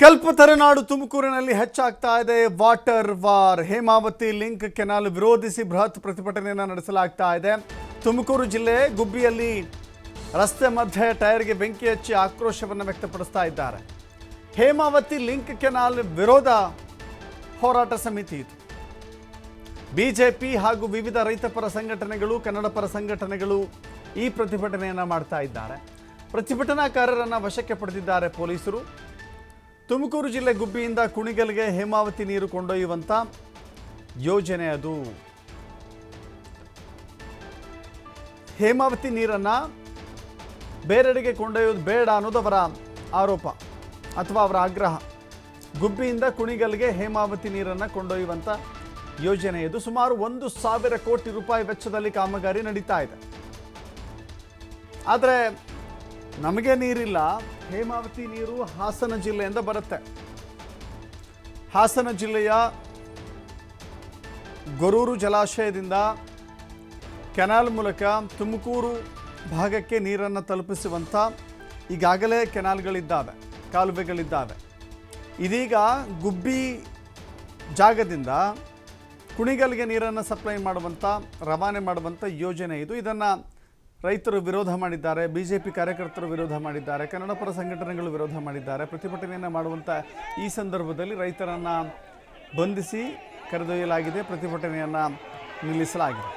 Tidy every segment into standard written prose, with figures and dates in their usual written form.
ಕಲ್ಪತರುನಾಡು ತುಮಕೂರಿನಲ್ಲಿ ಹೆಚ್ಚಾಗ್ತಾ ಇದೆ water war. Hemavathi link canal ವಿರೋಧಿಸಿ ಬೃಹತ್ ಪ್ರತಿಭಟನೆಯನ್ನು ನಡೆಸಲಾಗ್ತಾ ಇದೆ. ತುಮಕೂರು ಜಿಲ್ಲೆ ಗುಬ್ಬಿಯಲ್ಲಿ ರಸ್ತೆ ಮಧ್ಯೆ ಟೈರ್ಗೆ ಬೆಂಕಿ ಹಚ್ಚಿ ಆಕ್ರೋಶವನ್ನು ವ್ಯಕ್ತಪಡಿಸ್ತಾ ಇದ್ದಾರೆ. ಹೇಮಾವತಿ ಲಿಂಕ್ ಕೆನಾಲ್ ವಿರೋಧ ಹೋರಾಟ ಸಮಿತಿ ಇದು. ಬಿಜೆಪಿ ಹಾಗೂ ವಿವಿಧ ರೈತ ಪರ ಸಂಘಟನೆಗಳು, ಕನ್ನಡ ಪರ ಸಂಘಟನೆಗಳು ಈ ಪ್ರತಿಭಟನೆಯನ್ನು ಮಾಡ್ತಾ ಇದ್ದಾರೆ. ಪ್ರತಿಭಟನಾಕಾರರನ್ನು ವಶಕ್ಕೆ ಪಡೆದಿದ್ದಾರೆ ಪೊಲೀಸರು. ತುಮಕೂರು ಜಿಲ್ಲೆ ಗುಬ್ಬಿಯಿಂದ ಕುಣಿಗಲ್ಗೆ ಹೇಮಾವತಿ ನೀರು ಕೊಂಡೊಯ್ಯುವಂಥ ಯೋಜನೆ ಅದು. ಹೇಮಾವತಿ ನೀರನ್ನು ಬೇರೆಡೆಗೆ ಕೊಂಡೊಯ್ಯೋದು ಬೇಡ ಅನ್ನೋದು ಅವರ ಆರೋಪ ಅಥವಾ ಅವರ ಆಗ್ರಹ. ಗುಬ್ಬಿಯಿಂದ ಕುಣಿಗಲ್ಗೆ ಹೇಮಾವತಿ ನೀರನ್ನು ಕೊಂಡೊಯ್ಯುವಂಥ ಯೋಜನೆ ಇದು. ಸುಮಾರು 1,000 ಕೋಟಿ ರೂಪಾಯಿ ವೆಚ್ಚದಲ್ಲಿ ಕಾಮಗಾರಿ ನಡೀತಾ ಇದೆ. ಆದರೆ ನಮಗೆ ನೀರಿಲ್ಲ. ಹೇಮಾವತಿ ನೀರು ಹಾಸನ ಜಿಲ್ಲೆಯಿಂದ ಬರುತ್ತೆ. ಹಾಸನ ಜಿಲ್ಲೆಯ ಗೊರೂರು ಜಲಾಶಯದಿಂದ ಕೆನಾಲ್ ಮೂಲಕ ತುಮಕೂರು ಭಾಗಕ್ಕೆ ನೀರನ್ನು ತಲುಪಿಸುವಂಥ ಈಗಾಗಲೇ ಕೆನಾಲ್ಗಳಿದ್ದಾವೆ, ಕಾಲುವೆಗಳಿದ್ದಾವೆ. ಇದೀಗ ಗುಬ್ಬಿ ಜಾಗದಿಂದ ಕುಣಿಗಲ್ಗೆ ನೀರನ್ನು ಸಪ್ಲೈ ಮಾಡುವಂಥ, ರವಾನೆ ಮಾಡುವಂಥ ಯೋಜನೆ ಇದು. ಇದನ್ನು ರೈತರು ವಿರೋಧ ಮಾಡಿದ್ದಾರೆ, ಬಿಜೆಪಿ ಕಾರ್ಯಕರ್ತರು ವಿರೋಧ ಮಾಡಿದ್ದಾರೆ, ಕನ್ನಡ ಪರ ಸಂಘಟನೆಗಳು ವಿರೋಧ ಮಾಡಿದ್ದಾರೆ. ಪ್ರತಿಭಟನೆಯನ್ನು ಮಾಡುವಂಥ ಈ ಸಂದರ್ಭದಲ್ಲಿ ರೈತರನ್ನು ಬಂಧಿಸಿ ಕರೆದೊಯ್ಯಲಾಗಿದೆ, ಪ್ರತಿಭಟನೆಯನ್ನು ನಿಲ್ಲಿಸಲಾಗಿದೆ.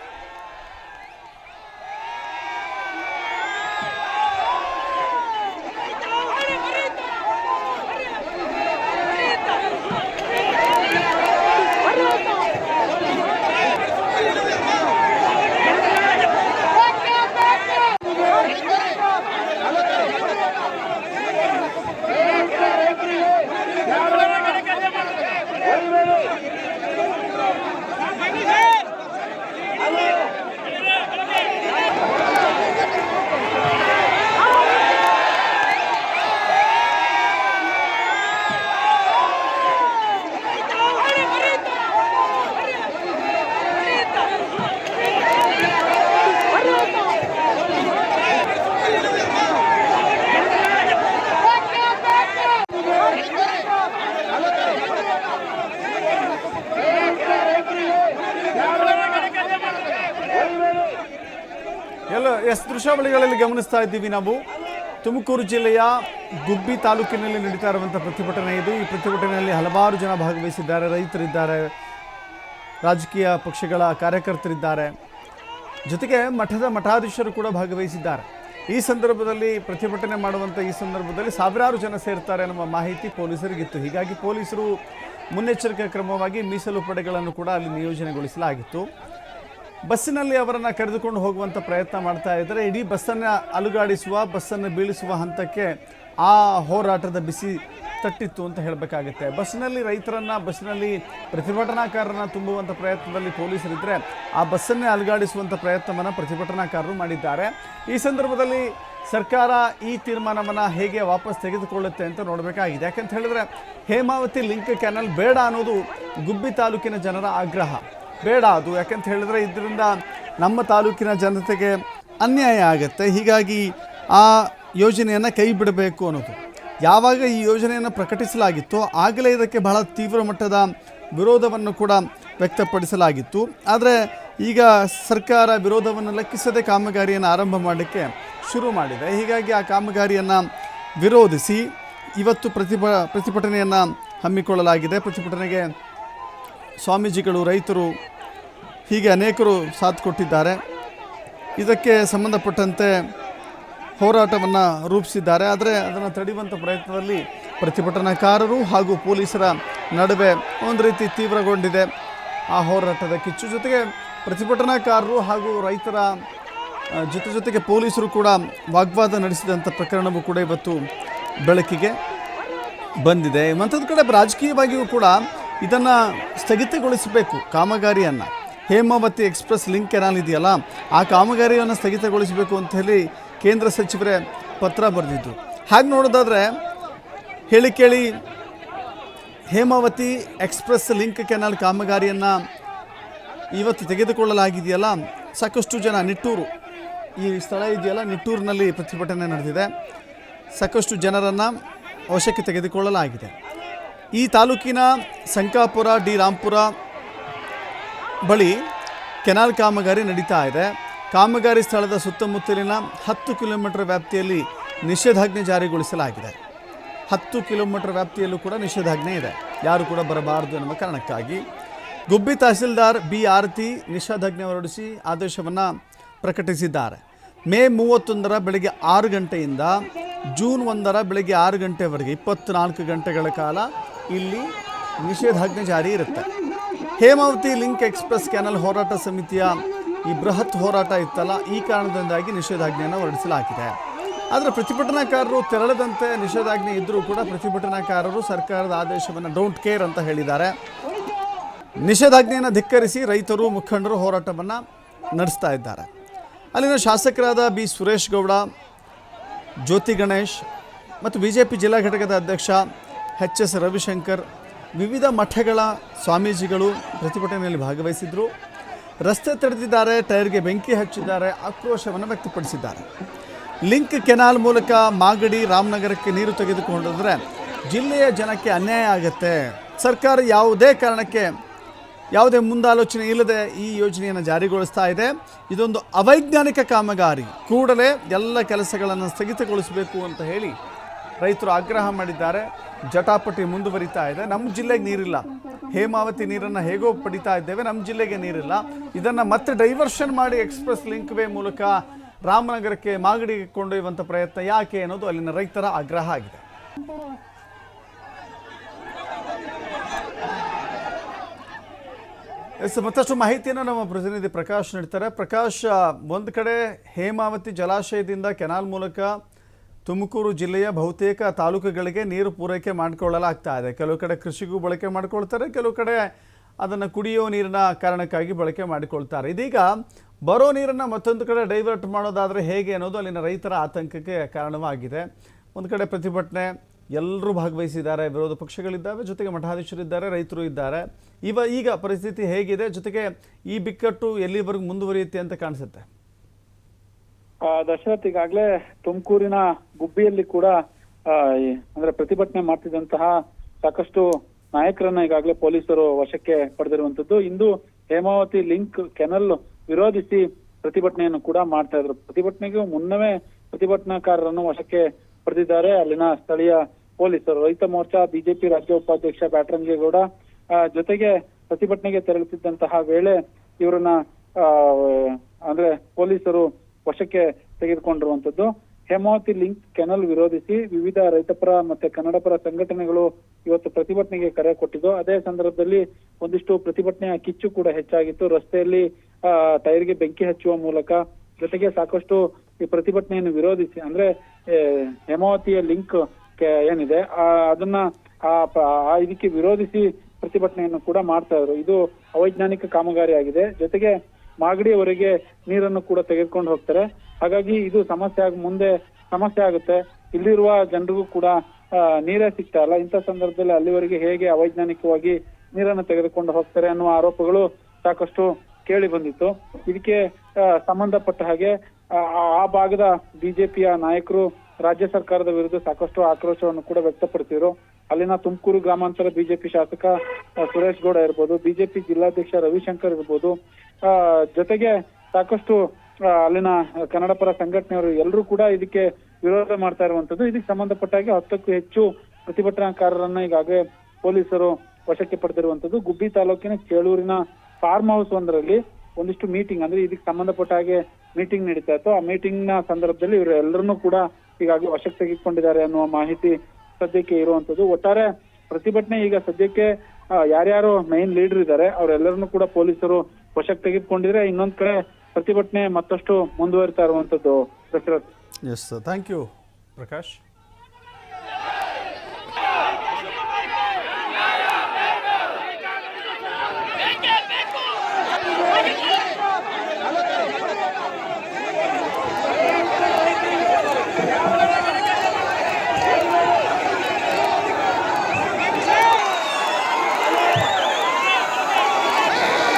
ದೃಶ್ಯಾವಳಿಗಳಲ್ಲಿ ಗಮನಿಸ್ತಾ ಇದ್ದೀವಿ ನಾವು. ತುಮಕೂರು ಜಿಲ್ಲೆಯ ಗುಬ್ಬಿ ತಾಲೂಕಿನಲ್ಲಿ ನಡೀತಾ ಇರುವಂಥ ಪ್ರತಿಭಟನೆ ಇದು. ಈ ಪ್ರತಿಭಟನೆಯಲ್ಲಿ ಹಲವಾರು ಜನ ಭಾಗವಹಿಸಿದ್ದಾರೆ. ರೈತರಿದ್ದಾರೆ, ರಾಜಕೀಯ ಪಕ್ಷಗಳ ಕಾರ್ಯಕರ್ತರಿದ್ದಾರೆ, ಜೊತೆಗೆ ಮಠದ ಮಠಾಧೀಶರು ಕೂಡ ಭಾಗವಹಿಸಿದ್ದಾರೆ. ಈ ಸಂದರ್ಭದಲ್ಲಿ ಪ್ರತಿಭಟನೆ ಮಾಡುವಂಥ ಈ ಸಂದರ್ಭದಲ್ಲಿ ಸಾವಿರಾರು ಜನ ಸೇರ್ತಾರೆ ಅನ್ನುವ ಮಾಹಿತಿ ಪೊಲೀಸರಿಗಿತ್ತು. ಹೀಗಾಗಿ ಪೊಲೀಸರು ಮುನ್ನೆಚ್ಚರಿಕೆ ಕ್ರಮವಾಗಿ ಮೀಸಲು ಪಡೆಗಳನ್ನು ಕೂಡ ಅಲ್ಲಿ ನಿಯೋಜನೆಗೊಳಿಸಲಾಗಿತ್ತು. ಬಸ್ಸಿನಲ್ಲಿ ಅವರನ್ನು ಕರೆದುಕೊಂಡು ಹೋಗುವಂಥ ಪ್ರಯತ್ನ ಮಾಡ್ತಾ ಇದ್ದಾರೆ. ಇಡೀ ಬಸ್ಸನ್ನು ಅಲುಗಾಡಿಸುವ, ಬಸ್ಸನ್ನು ಬೀಳಿಸುವ ಹಂತಕ್ಕೆ ಆ ಹೋರಾಟದ ಬಿಸಿ ತಟ್ಟಿತ್ತು ಅಂತ ಹೇಳಬೇಕಾಗುತ್ತೆ. ಬಸ್ಸಿನಲ್ಲಿ ಪ್ರತಿಭಟನಾಕಾರರನ್ನು ತುಂಬುವಂಥ ಪ್ರಯತ್ನದಲ್ಲಿ ಪೊಲೀಸರಿದ್ದರೆ ಆ ಬಸ್ಸನ್ನೇ ಅಲುಗಾಡಿಸುವಂಥ ಪ್ರಯತ್ನವನ್ನು ಪ್ರತಿಭಟನಾಕಾರರು ಮಾಡಿದ್ದಾರೆ. ಈ ಸಂದರ್ಭದಲ್ಲಿ ಸರ್ಕಾರ ಈ ತೀರ್ಮಾನವನ್ನು ಹೇಗೆ ವಾಪಸ್ ತೆಗೆದುಕೊಳ್ಳುತ್ತೆ ಅಂತ ನೋಡಬೇಕಾಗಿದೆ. ಯಾಕಂತ ಹೇಳಿದ್ರೆ ಹೇಮಾವತಿ ಲಿಂಕ್ ಕೆನಾಲ್ ಬೇಡ ಅನ್ನೋದು ಗುಬ್ಬಿ ತಾಲೂಕಿನ ಜನರ ಆಗ್ರಹ. ಬೇಡ ಅದು, ಯಾಕಂತ ಹೇಳಿದ್ರೆ ಇದರಿಂದ ನಮ್ಮ ತಾಲೂಕಿನ ಜನತೆಗೆ ಅನ್ಯಾಯ ಆಗುತ್ತೆ. ಹೀಗಾಗಿ ಆ ಯೋಜನೆಯನ್ನು ಕೈ ಬಿಡಬೇಕು ಅನ್ನೋದು. ಯಾವಾಗ ಈ ಯೋಜನೆಯನ್ನು ಪ್ರಕಟಿಸಲಾಗಿತ್ತೋ ಆಗಲೇ ಇದಕ್ಕೆ ಬಹಳ ತೀವ್ರ ಮಟ್ಟದ ವಿರೋಧವನ್ನು ಕೂಡ ವ್ಯಕ್ತಪಡಿಸಲಾಗಿತ್ತು. ಆದರೆ ಈಗ ಸರ್ಕಾರ ವಿರೋಧವನ್ನು ಲೆಕ್ಕಿಸದೆ ಕಾಮಗಾರಿಯನ್ನು ಆರಂಭ ಮಾಡಲಿಕ್ಕೆ ಶುರು ಮಾಡಿದೆ. ಹೀಗಾಗಿ ಆ ಕಾಮಗಾರಿಯನ್ನು ವಿರೋಧಿಸಿ ಇವತ್ತು ಪ್ರತಿಭಟನೆಯನ್ನು ಹಮ್ಮಿಕೊಳ್ಳಲಾಗಿದೆ. ಪ್ರತಿಭಟನೆಗೆ ಸ್ವಾಮೀಜಿಗಳು, ರೈತರು ಹೀಗೆ ಅನೇಕರು ಸಾಥ್ ಕೊಟ್ಟಿದ್ದಾರೆ. ಇದಕ್ಕೆ ಸಂಬಂಧಪಟ್ಟಂತೆ ಹೋರಾಟವನ್ನು ರೂಪಿಸಿದ್ದಾರೆ. ಆದರೆ ಅದನ್ನು ತಡೆಯುವಂಥ ಪ್ರಯತ್ನದಲ್ಲಿ ಪ್ರತಿಭಟನಾಕಾರರು ಹಾಗೂ ಪೊಲೀಸರ ನಡುವೆ ಒಂದು ರೀತಿ ತೀವ್ರಗೊಂಡಿದೆ ಆ ಹೋರಾಟದ ಕಿಚ್ಚು. ಜೊತೆಗೆ ಪ್ರತಿಭಟನಾಕಾರರು ಹಾಗೂ ರೈತರ ಜೊತೆಗೆ ಪೊಲೀಸರು ಕೂಡ ವಾಗ್ವಾದ ನಡೆಸಿದಂಥ ಪ್ರಕರಣವೂ ಕೂಡ ಇವತ್ತು ಬೆಳಕಿಗೆ ಬಂದಿದೆ. ಮತ್ತೊಂದು ಕಡೆ ರಾಜಕೀಯವಾಗಿಯೂ ಕೂಡ ಇದನ್ನು ಸ್ಥಗಿತಗೊಳಿಸಬೇಕು ಕಾಮಗಾರಿಯನ್ನು. ಹೇಮಾವತಿ ಎಕ್ಸ್ಪ್ರೆಸ್ ಲಿಂಕ್ ಕೆನಾಲ್ ಇದೆಯಲ್ಲ, ಆ ಕಾಮಗಾರಿಯನ್ನು ಸ್ಥಗಿತಗೊಳಿಸಬೇಕು ಅಂತ ಹೇಳಿ ಕೇಂದ್ರ ಸಚಿವರೇ ಪತ್ರ ಬರೆದಿದ್ದು. ಹಾಗೆ ನೋಡೋದಾದರೆ ಹೇಳಿ ಕೇಳಿ ಹೇಮಾವತಿ ಎಕ್ಸ್ಪ್ರೆಸ್ ಲಿಂಕ್ ಕೆನಾಲ್ ಕಾಮಗಾರಿಯನ್ನು ಇವತ್ತು ತೆಗೆದುಕೊಳ್ಳಲಾಗಿದೆಯಲ್ಲ, ಸಾಕಷ್ಟು ಜನ ನಿಟ್ಟೂರು, ಈ ಸ್ಥಳ ಇದೆಯಲ್ಲ, ನಿಟ್ಟೂರಿನಲ್ಲಿ ಪ್ರತಿಭಟನೆ ನಡೆದಿದೆ. ಸಾಕಷ್ಟು ಜನರನ್ನು ವಶಕ್ಕೆ ತೆಗೆದುಕೊಳ್ಳಲಾಗಿದೆ. ಈ ತಾಲೂಕಿನ ಸಂಕಾಪುರ ಡಿ ರಾಂಪುರ ಬಳಿ ಕೆನಾಲ್ ಕಾಮಗಾರಿ ನಡೀತಾ ಇದೆ. ಕಾಮಗಾರಿ ಸ್ಥಳದ ಸುತ್ತಮುತ್ತಲಿನ 10 ಕಿಲೋಮೀಟರ್ ವ್ಯಾಪ್ತಿಯಲ್ಲಿ ನಿಷೇಧಾಜ್ಞೆ ಜಾರಿಗೊಳಿಸಲಾಗಿದೆ. 10 ಕಿಲೋಮೀಟರ್ ವ್ಯಾಪ್ತಿಯಲ್ಲೂ ಕೂಡ ನಿಷೇಧಾಜ್ಞೆ ಇದೆ, ಯಾರು ಕೂಡ ಬರಬಾರದು ಎನ್ನುವ ಕಾರಣಕ್ಕಾಗಿ ಗುಬ್ಬಿ ತಹಸೀಲ್ದಾರ್ ಬಿ ಆರತಿ ನಿಷೇಧಾಜ್ಞೆ ಹೊರಡಿಸಿ ಆದೇಶವನ್ನು ಪ್ರಕಟಿಸಿದ್ದಾರೆ. ಮೇ 31ರ ಬೆಳಗ್ಗೆ 6 ಗಂಟೆಯಿಂದ ಜೂನ್ 1ರ ಬೆಳಗ್ಗೆ 6 ಗಂಟೆವರೆಗೆ 24 ಗಂಟೆಗಳ ಕಾಲ ಇಲ್ಲಿ ನಿಷೇಧಾಜ್ಞೆ ಜಾರಿ ಇರುತ್ತೆ. ಹೇಮಾವತಿ ಲಿಂಕ್ ಎಕ್ಸ್ಪ್ರೆಸ್ ಕೆನಲ್ ಹೋರಾಟ ಸಮಿತಿಯ ಈ ಬೃಹತ್ ಹೋರಾಟ ಇತ್ತಲ್ಲ, ಈ ಕಾರಣದಿಂದಾಗಿ ನಿಷೇಧಾಜ್ಞೆಯನ್ನು ಹೊರಡಿಸಲಾಗಿದೆ. ಆದರೆ ಪ್ರತಿಭಟನಾಕಾರರು ತೆರಳದಂತೆ ನಿಷೇಧಾಜ್ಞೆ ಇದ್ದರೂ ಕೂಡ ಪ್ರತಿಭಟನಾಕಾರರು ಸರ್ಕಾರದ ಆದೇಶವನ್ನು ಡೋಂಟ್ ಕೇರ್ ಅಂತ ಹೇಳಿದ್ದಾರೆ. ನಿಷೇಧಾಜ್ಞೆಯನ್ನು ಧಿಕ್ಕರಿಸಿ ರೈತರು ಮುಖಂಡರು ಹೋರಾಟವನ್ನು ನಡೆಸ್ತಾ ಇದ್ದಾರೆ. ಅಲ್ಲಿನ ಶಾಸಕರಾದ ಬಿ ಸುರೇಶ್ ಗೌಡ, ಜ್ಯೋತಿ ಗಣೇಶ್ ಮತ್ತು ಬಿಜೆಪಿ ಜಿಲ್ಲಾ ಘಟಕದ ಅಧ್ಯಕ್ಷ ಎಚ್.ಎಸ್. ರವಿಶಂಕರ್, ವಿವಿಧ ಮಠಗಳ ಸ್ವಾಮೀಜಿಗಳು ಪ್ರತಿಭಟನೆಯಲ್ಲಿ ಭಾಗವಹಿಸಿದ್ರು. ರಸ್ತೆ ತಡೆದಿದ್ದಾರೆ, ಟೈರ್ಗೆ ಬೆಂಕಿ ಹಚ್ಚಿದ್ದಾರೆ, ಆಕ್ರೋಶವನ್ನು ವ್ಯಕ್ತಪಡಿಸಿದ್ದಾರೆ. ಲಿಂಕ್ ಕೆನಾಲ್ ಮೂಲಕ ಮಾಗಡಿ ರಾಮನಗರಕ್ಕೆ ನೀರು ತೆಗೆದುಕೊಂಡ್ರೆ ಜಿಲ್ಲೆಯ ಜನಕ್ಕೆ ಅನ್ಯಾಯ ಆಗುತ್ತೆ. ಸರ್ಕಾರ ಯಾವುದೇ ಕಾರಣಕ್ಕೆ ಯಾವುದೇ ಮುಂದಾಲೋಚನೆ ಇಲ್ಲದೆ ಈ ಯೋಜನೆಯನ್ನು ಜಾರಿಗೊಳಿಸ್ತಾ ಇದೆ. ಇದೊಂದು ಅವೈಜ್ಞಾನಿಕ ಕಾಮಗಾರಿ, ಕೂಡಲೇ ಎಲ್ಲ ಕೆಲಸಗಳನ್ನು ಸ್ಥಗಿತಗೊಳಿಸಬೇಕು ಅಂತ ಹೇಳಿ ರೈತರು ಆಗ್ರಹ ಮಾಡಿದ್ದಾರೆ. ಜಟಾಪಟಿ ಮುಂದುವರಿತಾ ಇದೆ. ನಮ್ಮ ಜಿಲ್ಲೆಗೆ ನೀರಿಲ್ಲ, ಹೇಮಾವತಿ ನೀರನ್ನು ಹೇಗೋ ಪಡಿತಾ ಇದ್ದೇವೆ, ನಮ್ಮ ಜಿಲ್ಲೆಗೆ ನೀರಿಲ್ಲ, ಇದನ್ನು ಮತ್ತೆ ಡೈವರ್ಷನ್ ಮಾಡಿ ಎಕ್ಸ್ಪ್ರೆಸ್ ಲಿಂಕ್ ವೇ ಮೂಲಕ ರಾಮನಗರಕ್ಕೆ ಮಾಗಡಿಗೆ ಕೊಂಡೊಯ್ಯುವಂಥ ಪ್ರಯತ್ನ ಯಾಕೆ ಅನ್ನೋದು ಅಲ್ಲಿನ ರೈತರ ಆಗ್ರಹ ಆಗಿದೆ. ಮತ್ತಷ್ಟು ಮಾಹಿತಿಯನ್ನು ನಮ್ಮ ಪ್ರತಿನಿಧಿ ಪ್ರಕಾಶ್ ನೀಡ್ತಾರೆ. ಪ್ರಕಾಶ್, ಒಂದು ಕಡೆ ಹೇಮಾವತಿ ಜಲಾಶಯದಿಂದ ಕೆನಾಲ್ ಮೂಲಕ ತುಮಕೂರು ಜಿಲ್ಲೆಯ ಬಹುತೇಕ ತಾಲೂಕುಗಳಿಗೆ ನೀರು ಪೂರೈಕೆ ಮಾಡಿಕೊಳ್ಳಲಾಗ್ತಾ ಇದೆ. ಕೆಲವು ಕಡೆ ಕೃಷಿಗೂ ಬಳಕೆ ಮಾಡಿಕೊಳ್ತಾರೆ, ಕೆಲವು ಕಡೆ ಅದನ್ನು ಕುಡಿಯೋ ನೀರಿನ ಕಾರಣಕ್ಕಾಗಿ ಬಳಕೆ ಮಾಡಿಕೊಳ್ತಾರೆ. ಇದೀಗ ಬರೋ ನೀರನ್ನು ಮತ್ತೊಂದು ಕಡೆ ಡೈವರ್ಟ್ ಮಾಡೋದಾದರೆ ಹೇಗೆ ಅನ್ನೋದು ಅಲ್ಲಿನ ರೈತರ ಆತಂಕಕ್ಕೆ ಕಾರಣವಾಗಿದೆ. ಒಂದು ಕಡೆ ಪ್ರತಿಭಟನೆ, ಎಲ್ಲರೂ ಭಾಗವಹಿಸಿದ್ದಾರೆ, ವಿರೋಧ ಪಕ್ಷಗಳಿದ್ದಾವೆ, ಜೊತೆಗೆ ಮಠಾಧೀಶರಿದ್ದಾರೆ, ರೈತರು ಇದ್ದಾರೆ. ಈಗ ಪರಿಸ್ಥಿತಿ ಹೇಗಿದೆ, ಜೊತೆಗೆ ಈ ಬಿಕ್ಕಟ್ಟು ಎಲ್ಲಿವರೆಗೂ ಮುಂದುವರಿಯುತ್ತೆ ಅಂತ ಕಾಣಿಸುತ್ತೆ? ದಶರಥ್, ಈಗಾಗಲೇ ತುಮಕೂರಿನ ಗುಬ್ಬಿಯಲ್ಲಿ ಕೂಡ ಅಂದ್ರೆ ಪ್ರತಿಭಟನೆ ಮಾಡ್ತಿದ್ದಂತಹ ಸಾಕಷ್ಟು ನಾಯಕರನ್ನ ಈಗಾಗಲೇ ಪೊಲೀಸರು ವಶಕ್ಕೆ ಪಡೆದಿರುವಂತದ್ದು. ಇಂದು ಹೇಮಾವತಿ ಲಿಂಕ್ ಕೆನಲ್ ವಿರೋಧಿಸಿ ಪ್ರತಿಭಟನೆಯನ್ನು ಕೂಡ ಮಾಡ್ತಾ ಇದ್ರು. ಪ್ರತಿಭಟನೆಗೂ ಮುನ್ನವೇ ಪ್ರತಿಭಟನಾಕಾರರನ್ನು ವಶಕ್ಕೆ ಪಡೆದಿದ್ದಾರೆ ಅಲ್ಲಿನ ಸ್ಥಳೀಯ ಪೊಲೀಸರು. ರೈತ ಮೋರ್ಚಾ ಬಿಜೆಪಿ ರಾಜ್ಯ ಉಪಾಧ್ಯಕ್ಷ ಬ್ಯಾಟರಂಗೇಗೌಡ ಜೊತೆಗೆ ಪ್ರತಿಭಟನೆಗೆ ತೆರಳುತ್ತಿದ್ದಂತಹ ವೇಳೆ ಇವರನ್ನ ಅಂದ್ರೆ ಪೊಲೀಸರು ವಶಕ್ಕೆ ತೆಗೆದುಕೊಂಡಿರುವಂತದ್ದು. ಹೇಮಾವತಿ ಲಿಂಕ್ ಕೆನಲ್ ವಿರೋಧಿಸಿ ವಿವಿಧ ರೈತಪರ ಮತ್ತೆ ಕನ್ನಡಪರ ಸಂಘಟನೆಗಳು ಇವತ್ತು ಪ್ರತಿಭಟನೆಗೆ ಕರೆ ಕೊಟ್ಟಿದ್ದು. ಅದೇ ಸಂದರ್ಭದಲ್ಲಿ ಒಂದಿಷ್ಟು ಪ್ರತಿಭಟನೆಯ ಕಿಚ್ಚು ಕೂಡ ಹೆಚ್ಚಾಗಿತ್ತು. ರಸ್ತೆಯಲ್ಲಿ ಟೈರ್ಗೆ ಬೆಂಕಿ ಹಚ್ಚುವ ಮೂಲಕ, ಜೊತೆಗೆ ಸಾಕಷ್ಟು ಈ ಪ್ರತಿಭಟನೆಯನ್ನು ವಿರೋಧಿಸಿ ಅಂದ್ರೆ ಹೇಮಾವತಿಯ ಲಿಂಕ್ ಏನಿದೆ ಅದನ್ನ ಇದಕ್ಕೆ ವಿರೋಧಿಸಿ ಪ್ರತಿಭಟನೆಯನ್ನು ಕೂಡ ಮಾಡ್ತಾ ಇದ್ರು. ಇದು ಅವೈಜ್ಞಾನಿಕ ಕಾಮಗಾರಿ ಆಗಿದೆ. ಜೊತೆಗೆ ಮಾಗಡಿಯವರೆಗೆ ನೀರನ್ನು ಕೂಡ ತೆಗೆದುಕೊಂಡು ಹೋಗ್ತಾರೆ. ಹಾಗಾಗಿ ಇದು ಮುಂದೆ ಸಮಸ್ಯೆ ಆಗುತ್ತೆ. ಇಲ್ಲಿರುವ ಜನರಿಗೂ ಕೂಡ ನೀರೇ ಸಿಗ್ತಾ ಇಲ್ಲ. ಇಂಥ ಸಂದರ್ಭದಲ್ಲಿ ಅಲ್ಲಿವರೆಗೆ ಹೇಗೆ ಅವೈಜ್ಞಾನಿಕವಾಗಿ ನೀರನ್ನು ತೆಗೆದುಕೊಂಡು ಹೋಗ್ತಾರೆ ಅನ್ನುವ ಆರೋಪಗಳು ಸಾಕಷ್ಟು ಕೇಳಿ ಬಂದಿತ್ತು. ಇದಕ್ಕೆ ಸಂಬಂಧಪಟ್ಟ ಹಾಗೆ ಆ ಭಾಗದ ಬಿಜೆಪಿಯ ನಾಯಕರು ರಾಜ್ಯ ಸರ್ಕಾರದ ವಿರುದ್ಧ ಸಾಕಷ್ಟು ಆಕ್ರೋಶವನ್ನು ಕೂಡ ವ್ಯಕ್ತಪಡಿಸಿದ್ರು. ಅಲ್ಲಿನ ತುಮಕೂರು ಗ್ರಾಮಾಂತರ ಬಿಜೆಪಿ ಶಾಸಕ ಸುರೇಶ್ ಗೌಡ ಇರ್ಬೋದು, ಬಿಜೆಪಿ ಜಿಲ್ಲಾಧ್ಯಕ್ಷ ರವಿಶಂಕರ್ ಇರ್ಬೋದು, ಜೊತೆಗೆ ಸಾಕಷ್ಟು ಅಲ್ಲಿನ ಕನ್ನಡಪರ ಸಂಘಟನೆಯವರು ಎಲ್ಲರೂ ಕೂಡ ಇದಕ್ಕೆ ವಿರೋಧ ಮಾಡ್ತಾ ಇರುವಂತದ್ದು. ಇದಕ್ಕೆ ಸಂಬಂಧಪಟ್ಟ ಹಾಗೆ 10ಕ್ಕೂ ಹೆಚ್ಚು ಪ್ರತಿಭಟನಾಕಾರರನ್ನ ಈಗಾಗಲೇ ಪೊಲೀಸರು ವಶಕ್ಕೆ ಪಡೆದಿರುವಂತದ್ದು. ಗುಬ್ಬಿ ತಾಲೂಕಿನ ಚೇಳೂರಿನ ಫಾರ್ಮ್ ಹೌಸ್ ಒಂದರಲ್ಲಿ ಒಂದಿಷ್ಟು ಮೀಟಿಂಗ್ ಅಂದ್ರೆ ಇದಕ್ಕೆ ಸಂಬಂಧಪಟ್ಟ ಹಾಗೆ ಮೀಟಿಂಗ್ ನಡೀತಾ ಇತ್ತು. ಆ ಮೀಟಿಂಗ್ ನ ಸಂದರ್ಭದಲ್ಲಿ ಇವರು ಎಲ್ಲರನ್ನೂ ಕೂಡ ಈಗಾಗಲೇ ವಶಕ್ಕೆ ತೆಗೆದುಕೊಂಡಿದ್ದಾರೆ ಅನ್ನುವ ಮಾಹಿತಿ ಸದ್ಯಕ್ಕೆ ಇರುವಂತದ್ದು. ಒಟ್ಟಾರೆ ಪ್ರತಿಭಟನೆ ಈಗ ಸದ್ಯಕ್ಕೆ ಯಾರ್ಯಾರು ಮೈನ್ ಲೀಡರ್ ಇದ್ದಾರೆ ಅವರೆಲ್ಲರನ್ನೂ ಕೂಡ ಪೊಲೀಸರು ವಶಕ್ಕೆ ತೆಗೆದುಕೊಂಡಿದ್ರೆ, ಇನ್ನೊಂದ್ ಕಡೆ ಪ್ರತಿಭಟನೆ ಮತ್ತಷ್ಟು ಮುಂದುವರಿತಾ ಇರುವಂತದ್ದು. Yes, thank you Prakash.